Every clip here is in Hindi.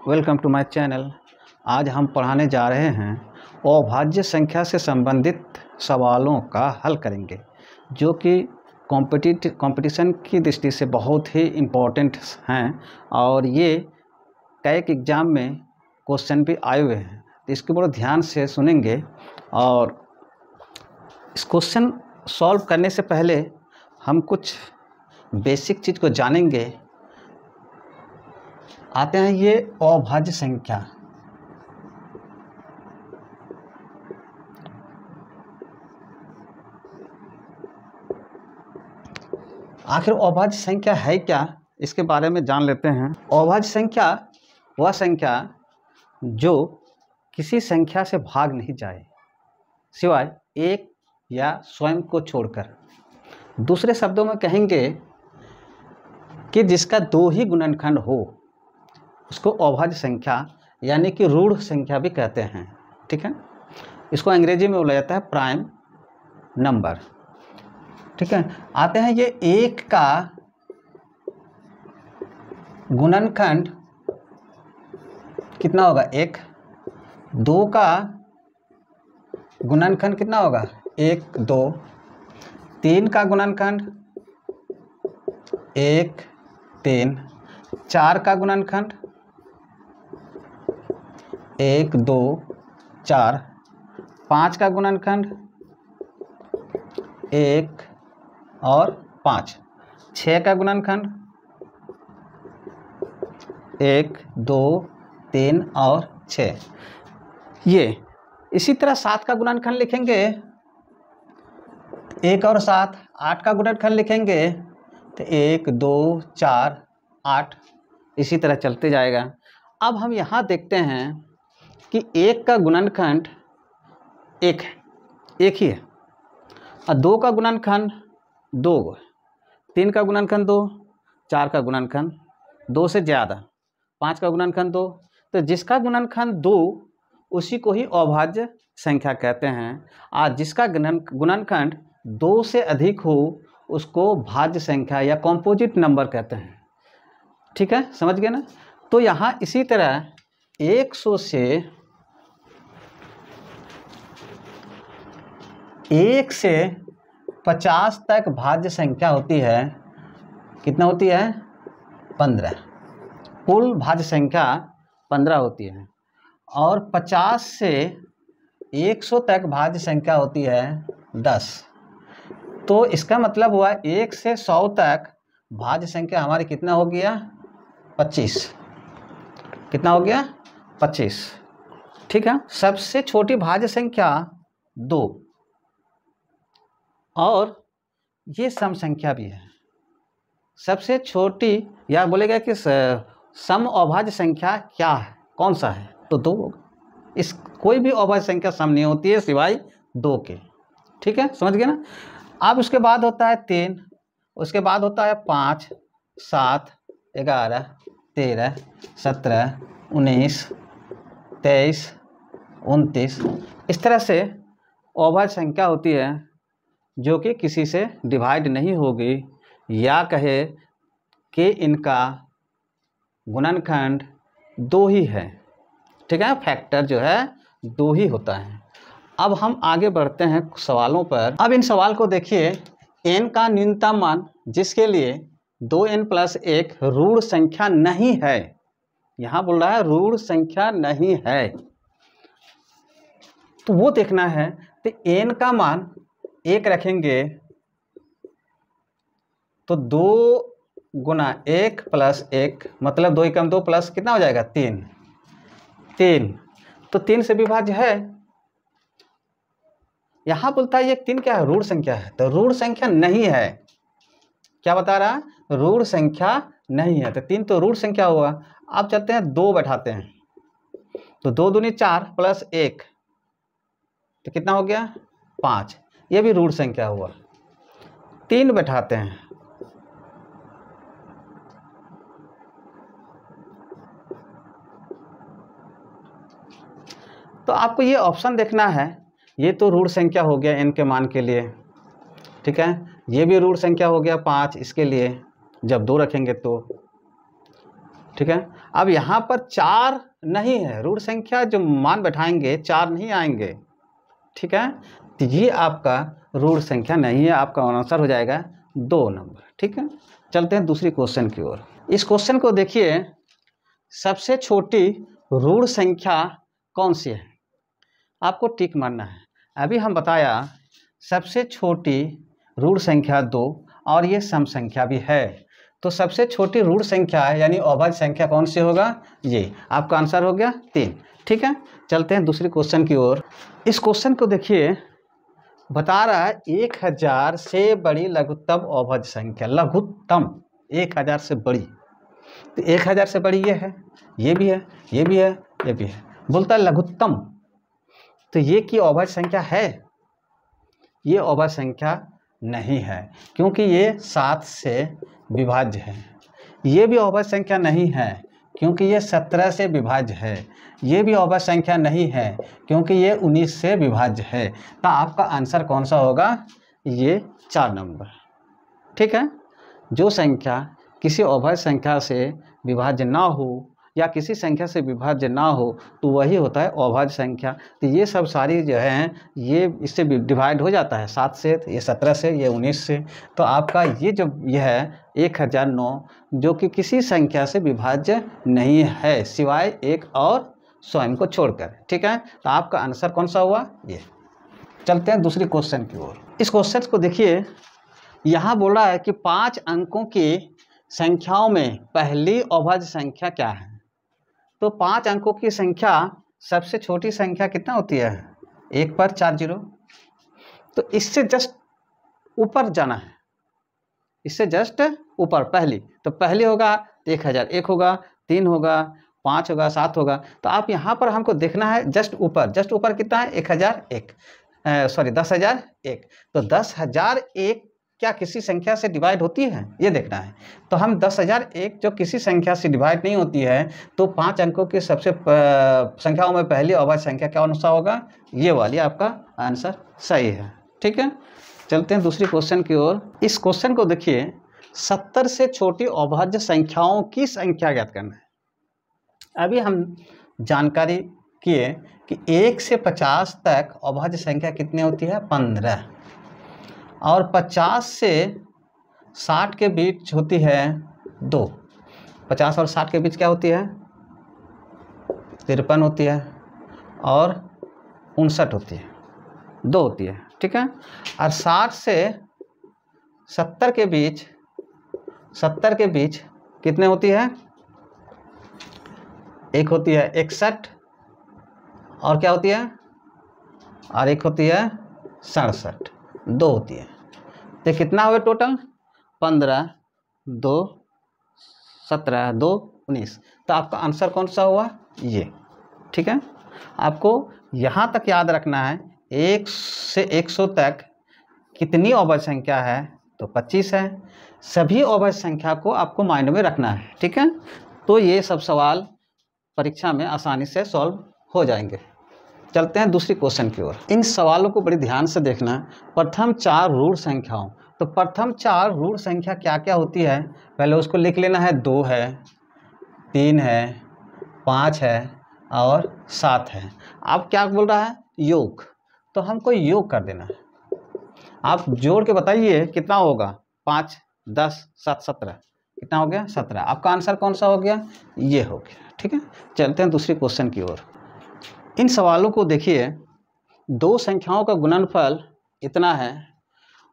Welcome to my channel. आज हम पढ़ाने जा रहे हैं अभाज्य संख्या से संबंधित सवालों का हल करेंगे, जो कि कंपटीशन की दृष्टि से बहुत ही इम्पोर्टेंट हैं और ये कई एग्ज़ाम में क्वेश्चन भी आए हुए हैं। तो इसको बड़े ध्यान से सुनेंगे और इस क्वेश्चन सॉल्व करने से पहले हम कुछ बेसिक चीज़ को जानेंगे। आते हैं ये अभाज्य संख्या। आखिर अभाज्य संख्या है क्या, इसके बारे में जान लेते हैं। अभाज्य संख्या वह संख्या जो किसी संख्या से भाग नहीं जाए सिवाय एक या स्वयं को छोड़कर। दूसरे शब्दों में कहेंगे कि जिसका दो ही गुणनखंड हो उसको अभाज्य संख्या यानी कि ऋण संख्या भी कहते हैं। ठीक है, इसको अंग्रेजी में बोला जाता है प्राइम नंबर। ठीक है, आते हैं ये एक का गुणनखंड कितना होगा, एक। दो का गुणनखंड कितना होगा, एक दो। तीन का गुणनखंड एक तीन। चार का गुणनखंड एक दो चार। पाँच का गुणनखंड एक और पाँच। छः का गुणनखंड एक दो तीन और छः। ये इसी तरह सात का गुणनखंड लिखेंगे, एक और सात। आठ का गुणनखंड लिखेंगे तो एक दो चार आठ, इसी तरह चलते जाएगा। अब हम यहाँ देखते हैं कि एक का गुणनखंड एक है, एक ही है, और दो का गुणनखंड दो, तीन का गुणनखंड दो, चार का गुणनखंड दो से ज़्यादा, पाँच का गुणनखंड दो। तो जिसका गुणनखंड दो उसी को ही अभाज्य संख्या कहते हैं, और जिसका गुणनखंड दो से अधिक हो उसको भाज्य संख्या या कॉम्पोजिट नंबर कहते हैं। ठीक है, समझ गए ना। तो यहाँ इसी तरह 100 से 1 से 50 तक भाज्य संख्या होती है। कितना होती है, 15। कुल भाज्य संख्या 15 होती है। और 50 से 100 तक भाज्य संख्या होती है 10। तो इसका मतलब हुआ 1 से 100 तक भाज्य संख्या हमारी कितना हो गया, 25। कितना हो गया, 25। ठीक है, सबसे छोटी भाज्य संख्या 2, और ये सम संख्या भी है। सबसे छोटी या बोलेगा कि सम अभाज्य संख्या क्या है, कौन सा है, तो 2 होगा। इस कोई भी अभाज्य संख्या सम नहीं होती है सिवाय 2 के। ठीक है, समझ गए ना। अब उसके बाद होता है 3, उसके बाद होता है 5, 7, 11, 13, 17, 19, 23, 29। इस तरह से अभाज्य संख्या होती है जो कि किसी से डिवाइड नहीं होगी, या कहे कि इनका गुणनखंड 2 ही है। ठीक है, फैक्टर जो है 2 ही होता है। अब हम आगे बढ़ते हैं सवालों पर। अब इन सवाल को देखिए। n का न्यूनतम मान जिसके लिए 2n + 1 ऋण संख्या नहीं है, यहाँ बोल रहा है ऋण संख्या नहीं है, तो वो देखना है। तो n का मान 1 रखेंगे तो 2 गुना 1 + 1 मतलब 2 × 2 प्लस कितना हो जाएगा, 3। 3 तो 3 से विभाज्य है। यहाँ बोलता है ये 3 क्या है, ऋण संख्या है, तो ऋण संख्या नहीं है। क्या बता रहा है, ऋण संख्या नहीं है, तो 3 तो ऋण संख्या हुआ। अब चलते हैं 2 बैठाते हैं, तो 2 दूनी 4 + 1 तो कितना हो गया, 5, ये भी ऋण संख्या हुआ। 3 बैठाते हैं, तो आपको ये ऑप्शन देखना है। ये तो ऋण संख्या हो गया n के मान के लिए। ठीक है, ये भी ऋण संख्या हो गया 5 इसके लिए, जब 2 रखेंगे तो। ठीक है। अब यहाँ पर 4 नहीं है, ऋण संख्या जो मान बैठाएंगे 4 नहीं आएंगे, ठीक है। तो ये आपका ऋण संख्या नहीं है, आपका आंसर हो जाएगा 2 नंबर, ठीक है। चलते हैं दूसरी क्वेश्चन की ओर। इस क्वेश्चन को देखिए, सबसे छोटी ऋण संख्या कौन सी है, आपको टिक मारना है। अभी हम बताया सबसे छोटी ऋण संख्या 2 और ये सम संख्या भी है, तो सबसे छोटी ऋण संख्या यानी अभाज्य संख्या कौन सी होगा, ये आपका आंसर हो गया 3, ठीक है। चलते हैं दूसरी क्वेश्चन की ओर। इस क्वेश्चन को देखिए, बता रहा है 1000 से बड़ी लघुत्तम अभाज्य संख्या, लघुत्तम 1000 से बड़ी, तो 1000 से बड़ी ये है, ये भी है, ये भी है, ये भी है, बोलता है लघुत्तम, तो ये की अभाज्य संख्या है, ये अभाज्य संख्या नहीं है क्योंकि ये 7 से विभाज्य है। ये भी अभाज्य संख्या नहीं है क्योंकि ये 17 से विभाज्य है। ये भी अभाज्य संख्या नहीं है क्योंकि ये 19 से विभाज्य है। तो आपका आंसर कौन सा होगा, ये 4 नंबर, ठीक है। जो संख्या किसी अभाज्य संख्या से विभाज्य ना हो या किसी संख्या से विभाज्य ना हो तो वही होता है अभाज्य संख्या। तो ये सब सारी जो है ये इससे डिवाइड हो जाता है, 7 से, ये 17 से, ये 19 से। तो आपका ये जो ये है 1009 जो कि किसी संख्या से विभाज्य नहीं है सिवाय 1 और स्वयं को छोड़कर, ठीक है। तो आपका आंसर कौन सा हुआ, ये। चलते हैं दूसरी क्वेश्चन की ओर। इस क्वेश्चन को देखिए, यहाँ बोल रहा है कि 5 अंकों की संख्याओं में पहली अभाज्य संख्या क्या है। तो 5 अंकों की संख्या सबसे छोटी संख्या कितना होती है, 1 पर 4 0। तो इससे जस्ट ऊपर जाना है, इससे जस्ट ऊपर पहली, तो पहली होगा 1000, 1 होगा, 3 होगा, 5 होगा, 7 होगा। तो आप यहाँ पर हमको देखना है जस्ट ऊपर कितना है, 1001, सॉरी 10001। तो 10001 क्या किसी संख्या से डिवाइड होती है, ये देखना है। तो हम 10001 जो किसी संख्या से डिवाइड नहीं होती है, तो 5 अंकों की सबसे संख्याओं में पहली अभाज्य संख्या क्या कौन सा होगा, ये वाली आपका आंसर सही है, ठीक है। चलते हैं दूसरी क्वेश्चन की ओर। इस क्वेश्चन को देखिए, 70 से छोटी अभाज्य संख्याओं की संख्या ज्ञात करना है। अभी हम जानकारी किए कि 1 से 50 तक अभाज्य संख्या कितनी होती है, 15, और 50 से 60 के बीच होती है 2। 50 और 60 के बीच क्या होती है, 53 होती है, और 59 होती है, 2 होती है, ठीक है। और 60 से 70 के बीच, 70 के बीच कितने होती है, 1 होती है 61, और क्या होती है, और 1 होती है 67, 2 होती है। तो कितना हुआ टोटल, 15, 2, 17, 2, 19। तो आपका आंसर कौन सा हुआ, ये, ठीक है। आपको यहाँ तक याद रखना है 1 से 100 तक कितनी अभाज्य संख्या है, तो 25 है। सभी अभाज्य संख्या को आपको माइंड में रखना है, ठीक है। तो ये सब सवाल परीक्षा में आसानी से सॉल्व हो जाएंगे। चलते हैं दूसरी क्वेश्चन की ओर। इन सवालों को बड़ी ध्यान से देखना। प्रथम 4 ऋण संख्याओं, तो प्रथम 4 ऋण संख्या क्या क्या होती है, पहले उसको लिख लेना है। 2 है, 3 है, 5 है और 7 है। आप क्या बोल रहा है, योग, तो हमको योग कर देना है। आप जोड़ के बताइए कितना होगा, 5, 10, 7, 17, कितना हो गया, 17। आपका आंसर कौन सा हो गया, ये हो गया, ठीक है। चलते हैं दूसरी क्वेश्चन की ओर। इन सवालों को देखिए, 2 संख्याओं का गुणनफल इतना है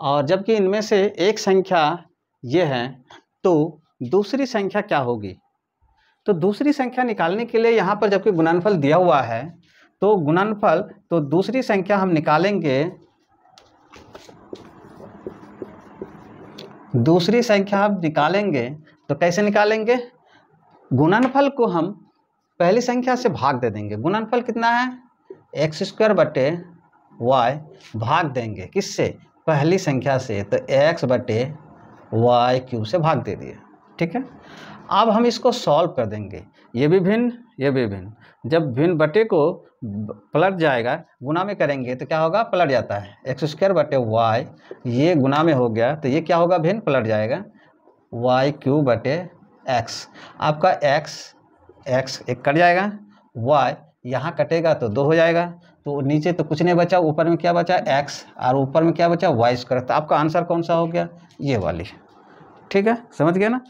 और जबकि इनमें से एक संख्या ये है, तो दूसरी संख्या क्या होगी। तो दूसरी संख्या निकालने के लिए यहाँ पर जबकि गुणनफल दिया हुआ है, तो गुणनफल, तो दूसरी संख्या हम निकालेंगे, दूसरी संख्या हम निकालेंगे तो कैसे निकालेंगे, गुणनफल को हम पहली संख्या से भाग दे देंगे। गुणनफल कितना है, x² बटे y भाग देंगे किससे, पहली संख्या से, तो x/y³ से भाग दे दिए, ठीक है। अब हम इसको सॉल्व कर देंगे, ये भी भिन्न, ये भी भिन्न। जब भिन्न बटे को पलट जाएगा, गुना में करेंगे तो क्या होगा, पलट जाता है। x² बटे y ये गुना में हो गया तो ये क्या होगा, भिन्न पलट जाएगा, y³ बटे एक्स, आपका एक्स एक कट जाएगा, वाई यहाँ कटेगा तो 2 हो जाएगा, तो नीचे तो कुछ नहीं बचा, ऊपर में क्या बचा एक्स, और ऊपर में क्या बचा वाई स्क्वायर। तो आपका आंसर कौन सा हो गया, ये वाली। ठीक है, समझ गए ना।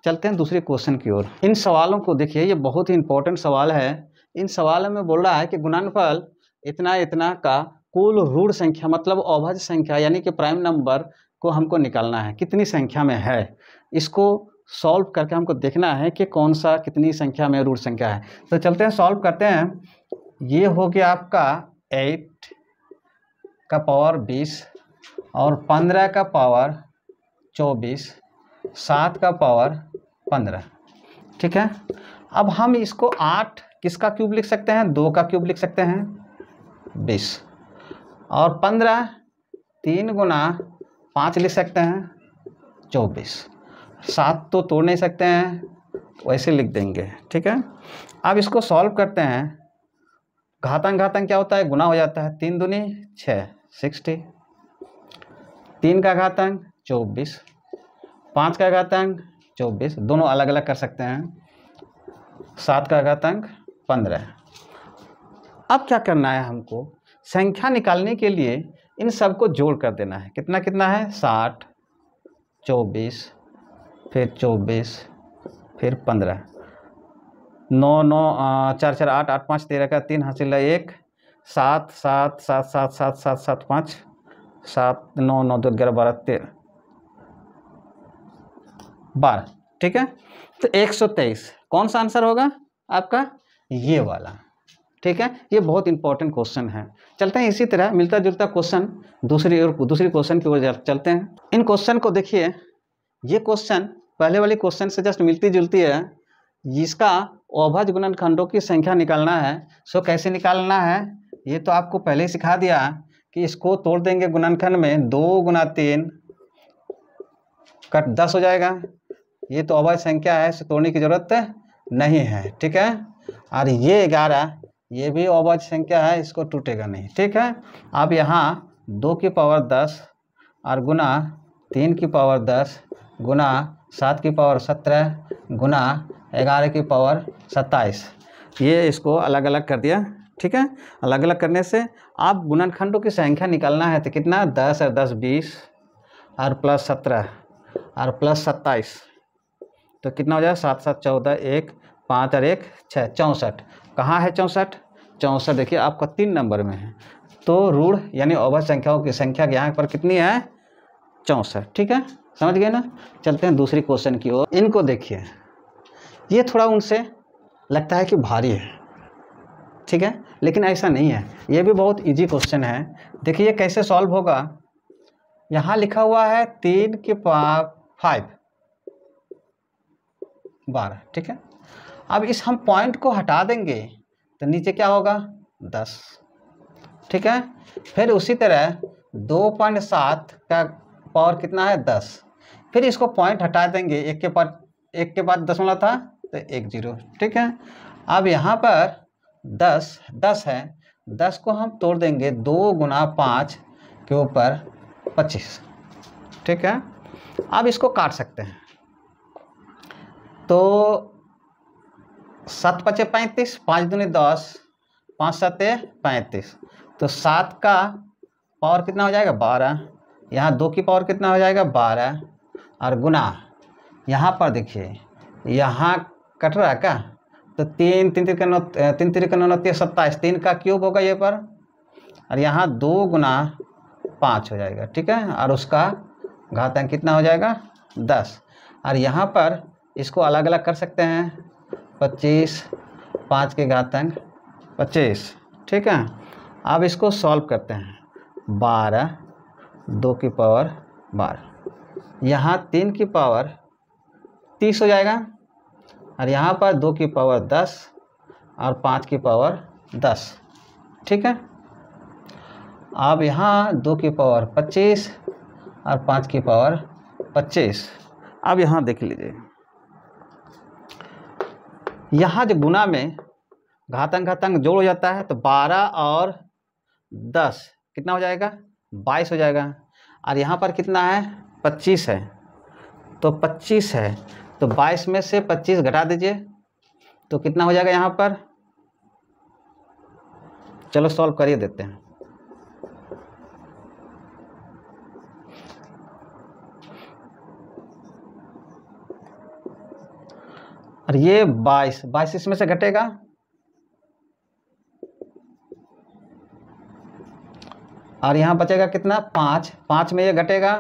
चलते हैं दूसरे क्वेश्चन की ओर। इन सवालों को देखिए, ये बहुत ही इंपॉर्टेंट सवाल है। इन सवालों में बोल रहा है कि गुणनफल इतना इतना का कुल ऋण संख्या मतलब अभाज्य संख्या यानी कि प्राइम नंबर को हमको निकालना है, कितनी संख्या में है। इसको सॉल्व करके हमको देखना है कि कौन सा कितनी संख्या में ऋण संख्या है। तो चलते हैं सॉल्व करते हैं। ये हो गया आपका 8 का पावर 20 और 15 का पावर 24, 7 का पावर 15। ठीक है, अब हम इसको 8 किसका क्यूब लिख सकते हैं, 2 का क्यूब लिख सकते हैं 20, और 15 3 गुना 5 लिख सकते हैं 24। 7 तो तोड़ नहीं सकते हैं, वैसे लिख देंगे। ठीक है, अब इसको सॉल्व करते हैं। घातांक घातांक क्या होता है, गुना हो जाता है। 3 दूनी 6 60, 3 का घातांक 24, 5 का घातांक 24, दोनों अलग अलग कर सकते हैं। 7 का घातांक 15। अब क्या करना है हमको, संख्या निकालने के लिए इन सब को जोड़ कर देना है। कितना कितना है, 60, 24, फिर 24, फिर 15, 9 9 4 4 8 8 5 13 का 3 हासिल है 1, 7 7 7 7 7 7 7 5 7 9 9 2 11 12 13 12। ठीक है, तो 123 कौन सा आंसर होगा आपका, ये वाला। ठीक है, ये बहुत इंपॉर्टेंट क्वेश्चन है। चलते हैं इसी तरह मिलता जुलता क्वेश्चन दूसरी क्वेश्चन की ओर चलते हैं। इन क्वेश्चन को देखिए, ये क्वेश्चन पहले वाले क्वेश्चन से जस्ट मिलती जुलती है। जिसका अभाज्य गुणनखंडों की संख्या निकालना है, सो कैसे निकालना है ये तो आपको पहले ही सिखा दिया कि इसको तोड़ देंगे गुणनखंड में। 2 गुना 3 कट 10 हो जाएगा। ये तो अभाज्य संख्या है, इसे तोड़ने की जरूरत नहीं है। ठीक है, और ये 11 ये भी अभाज्य संख्या है, इसको टूटेगा नहीं। ठीक है, अब यहाँ 2 की पावर 10 और गुना 3 की पावर 10 गुना 7 की पावर 17 गुना 11 की पावर 27, ये इसको अलग अलग कर दिया। ठीक है, अलग अलग करने से आप गुणनखंडों की संख्या निकालना है तो कितना, 10 और 10 20 और प्लस 17 और प्लस 27, तो कितना हो जाएगा, 7 7 14 1 5 और 1 6 64। कहाँ है 64, 64 देखिए आपका 3 नंबर में है। तो ऋण यानी अभाज्य संख्याओं की संख्या यहाँ पर कितनी है, 64। ठीक है, समझ गए ना। चलते हैं दूसरी क्वेश्चन की ओर। इनको देखिए, ये थोड़ा उनसे लगता है कि भारी है। ठीक है, लेकिन ऐसा नहीं है, ये भी बहुत इजी क्वेश्चन है। देखिए ये कैसे सॉल्व होगा। यहाँ लिखा हुआ है 3 की पावर 5 12। ठीक है, अब इस हम पॉइंट को हटा देंगे तो नीचे क्या होगा, 10। ठीक है, फिर उसी तरह 2.7 का पावर कितना है, 10। फिर इसको पॉइंट हटा देंगे, एक के बाद दशमलव था तो 1 0। ठीक है, अब यहाँ पर 10 है, 10 को हम तोड़ देंगे 2 गुना 5 के ऊपर 25। ठीक है, अब इसको काट सकते हैं। तो 7 5 35, 5 दूनी 10, 5 7 35, तो 7 का पावर कितना हो जाएगा, 12। यहाँ 2 की पावर कितना हो जाएगा, 12, और गुना यहाँ पर देखिए यहाँ कट रहा है क्या, तो 3 3 3 का 9 27, 3 का क्यूब होगा ये पर, और यहाँ 2 गुना 5 हो जाएगा। ठीक है, और उसका घातांक कितना हो जाएगा, 10। और यहाँ पर इसको अलग अलग कर सकते हैं, 25 5 के घातांक 25। ठीक है, अब इसको सॉल्व करते हैं। 12 2 की पावर 12, यहाँ 3 की पावर 30 हो जाएगा, और यहाँ पर 2 की पावर 10 और 5 की पावर 10। ठीक है, अब यहाँ 2 की पावर 25 और 5 की पावर 25। अब यहाँ देख लीजिए, यहाँ जो गुना में घातांक घातांक जोड़ हो जाता है, तो 12 और 10 कितना हो जाएगा, 22 हो जाएगा। और यहाँ पर कितना है, 25 है, तो 25 है, तो 22 में से 25 घटा दीजिए तो कितना हो जाएगा यहाँ पर। चलो सॉल्व करिए देते हैं। और ये 22 इसमें से घटेगा, और यहाँ बचेगा कितना 5 में ये घटेगा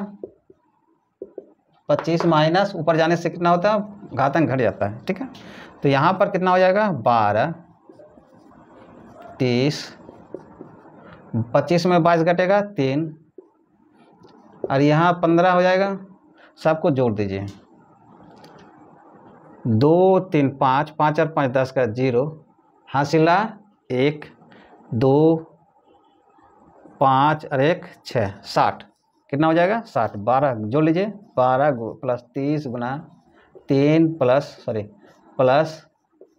25 माइनस ऊपर जाने से कितना होता है घातांक घट जाता है। ठीक है, तो यहाँ पर कितना हो जाएगा 12, 30, 25 में 22 घटेगा 3, और यहाँ 15 हो जाएगा। सबको जोड़ दीजिए 2 3 5, 5 और 5 10 का 0, हासिला 1 2 5 और 1 6, 60। कितना हो जाएगा 60। 12 जोड़ लीजिए, 12 प्लस 30 गुना 3 प्लस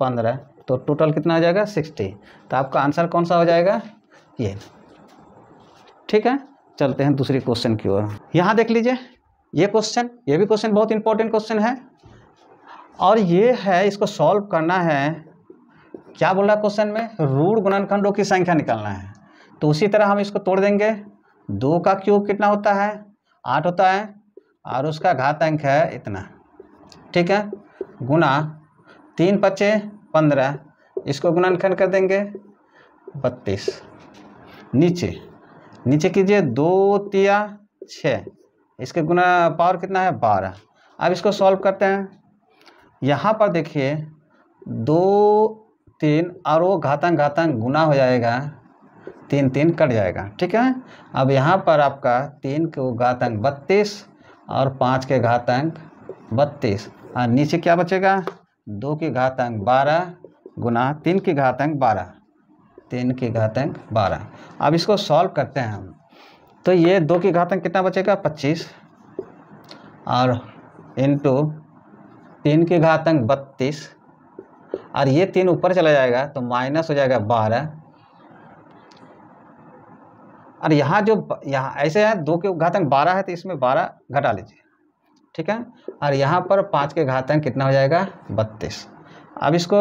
15, तो टोटल कितना हो जाएगा 60। तो आपका आंसर कौन सा हो जाएगा ये। ठीक है, चलते हैं दूसरी क्वेश्चन की ओर। यहाँ देख लीजिए ये क्वेश्चन, ये भी क्वेश्चन बहुत इंपॉर्टेंट क्वेश्चन है, और ये है इसको सॉल्व करना है। क्या बोल रहा है क्वेश्चन में, ऋण गुणनखंडों की संख्या निकालना है। तो उसी तरह हम इसको तोड़ देंगे। 2 का क्यूब कितना होता है 8 होता है, और उसका घातांक है इतना। ठीक है, गुना 3 5 15, इसको गुणनखंड कर देंगे 32। नीचे कीजिए 2 3 6, इसके गुना पावर कितना है 12। अब इसको सॉल्व करते हैं। यहाँ पर देखिए 2 3 और वो घातांक गुना हो जाएगा, 3 3 कट जाएगा। ठीक है, अब यहाँ पर आपका 3 के घातांक 32 और 5 के घातांक 32, और नीचे क्या बचेगा 2 की घातांक 12 गुना 3 की घातांक 12, 3 की घातांक 12। अब इसको सॉल्व करते हैं हम। तो ये 2 की घातांक कितना बचेगा 25, और इंटू 3 की घातांक 32, और ये 3 ऊपर चला जाएगा तो माइनस हो जाएगा 12, और यहाँ ऐसे है 2 के घातांक 12 है तो इसमें 12 घटा लीजिए। ठीक है, और यहाँ पर 5 के घातांक कितना हो जाएगा 32। अब इसको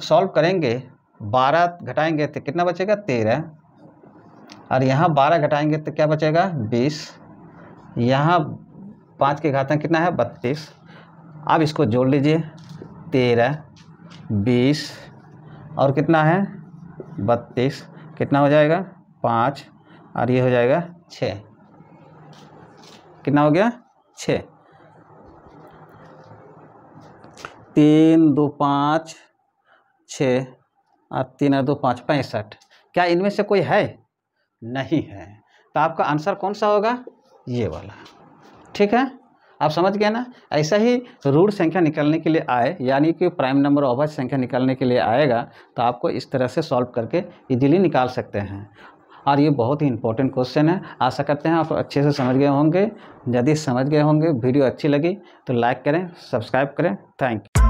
सॉल्व करेंगे, 12 घटाएंगे तो कितना बचेगा 13, और यहाँ 12 घटाएंगे तो क्या बचेगा 20, यहाँ 5 के घातांक कितना है 32। अब इसको जोड़ लीजिए 13 20 और कितना है 32, कितना हो जाएगा 5, और ये हो जाएगा 6। कितना हो गया 6, 3 2 5 6 और 3 और 2 5 65। क्या इनमें से कोई है? नहीं है, तो आपका आंसर कौन सा होगा ये वाला। ठीक है, आप समझ गए ना। ऐसा ही ऋण संख्या निकालने के लिए आए, यानी कि प्राइम नंबर अभाज्य संख्या निकालने के लिए आएगा तो आपको इस तरह से सॉल्व करके इजीली निकाल सकते हैं। और ये बहुत ही इंपॉर्टेंट क्वेश्चन है। आशा करते हैं आप अच्छे से समझ गए होंगे। यदि समझ गए होंगे, वीडियो अच्छी लगी तो लाइक करें, सब्सक्राइब करें। Thank you.